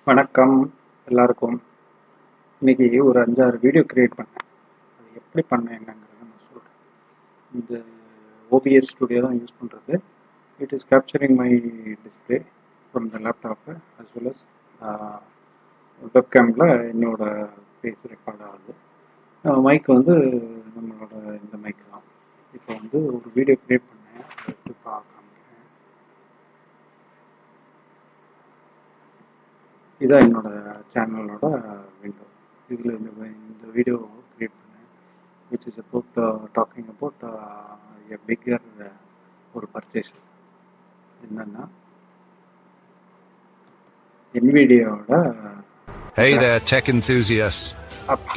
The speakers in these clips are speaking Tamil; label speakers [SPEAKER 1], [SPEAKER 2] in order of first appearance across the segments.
[SPEAKER 1] வணக்கம் எல்லாருக்கும். இன்னைக்கு ஒரு 5-6 வீடியோ கிரியேட் பண்ணேன். அது எப்படி பண்ணேன் என்னங்கிறத நான் சொல்கிறேன். இந்த OBS ஸ்டுடியோ தான் யூஸ் பண்ணுறது. It is capturing my display from the laptop as well as வெப்கேமில் என்னோட ஃபேஸ் ரெக்கார்ட் ஆகுது. மைக் வந்து நம்மளோட இந்த மைக் தான். இப்போ வந்து ஒரு வீடியோ கிரியேட் பண்ணேன். அதை எப்படி பார்க்காம இதான் என்னோட சேனலோட விண்டோ. இதில் இந்த வீடியோ கிரியேட் பண்ணேன், which is about talking about a bigger ஒரு பர்ச்சேஸ். என்னன்னா NVIDIAவோட
[SPEAKER 2] Hey there, tech enthusiasts.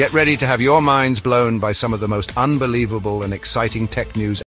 [SPEAKER 2] Get ready to have your minds blown by some of the most unbelievable and exciting tech news.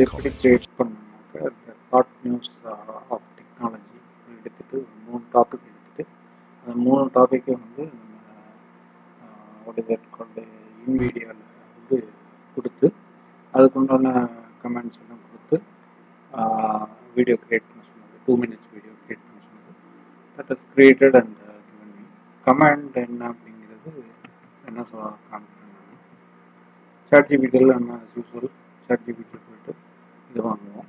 [SPEAKER 1] எப்படி கிரியேட் பண்ணாக்க இந்த ஹாட் நியூஸ் ஆஃப் டெக்னாலஜி எடுத்துகிட்டு 3 டாபிக் எடுத்துகிட்டு அந்த 3 டாப்பிக்கை வந்து நம்ம NVIDIAவில் வந்து கொடுத்து அதுக்குண்டான கமெண்ட்ஸ் எல்லாம் கொடுத்து வீடியோ கிரியேட் பண்ண சொன்னது. 2 minutes வீடியோ கிரியேட் பண்ண சொன்னது. That is created and given me. Comment என்ன அப்படிங்கிறது என்ன காமிக்கிறேன் நான். ChatGPTயில் நம்ம யூஸ்வல் ChatGPT போயிட்டு இது வாங்குவோம்.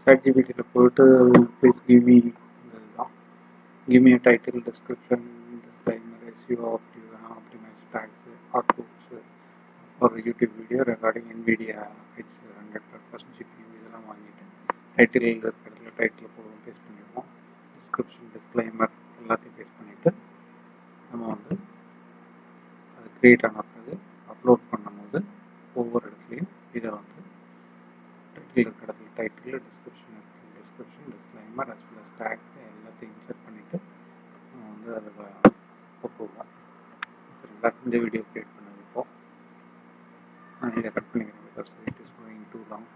[SPEAKER 1] ChatGPTயில் போயிட்டு ப்ளீஸ் கிவ் மீ இதுதான், give me title, description, disclaimer, SEO, optimize tags, artbooks ஒரு YouTube video recording NVIDIA H 100% GPU இதெல்லாம் வாங்கிட்டு டைட்டில் இருக்கிற இடத்துல டைட்டில் போடுவோம், பேஸ்ட் பண்ணிடுவோம். டிஸ்கிரிப்ஷன், டிஸ்க்ளைமர் எல்லாத்தையும் பேஸ்ட் பண்ணிவிட்டு நம்ம வந்து அது க்ரியேட் ஆன பிறகு அப்லோட் பண்ணும்போது ஒவ்வொரு இடத்துலையும் இதை வந்து டைட்டில் இருக்கிற இடத்துல title, description disclaimer as well as tags எல்லாத்தையும் இன்சர்ட் பண்ணிவிட்டு நம்ம வந்து அதை போட்டுருவோம். சரிங்களா? இந்த வீடியோ க்ரியேட் பண்ணது இப்போது நான் இதை கட் பண்ணிக்கிறேன், because it is going too long.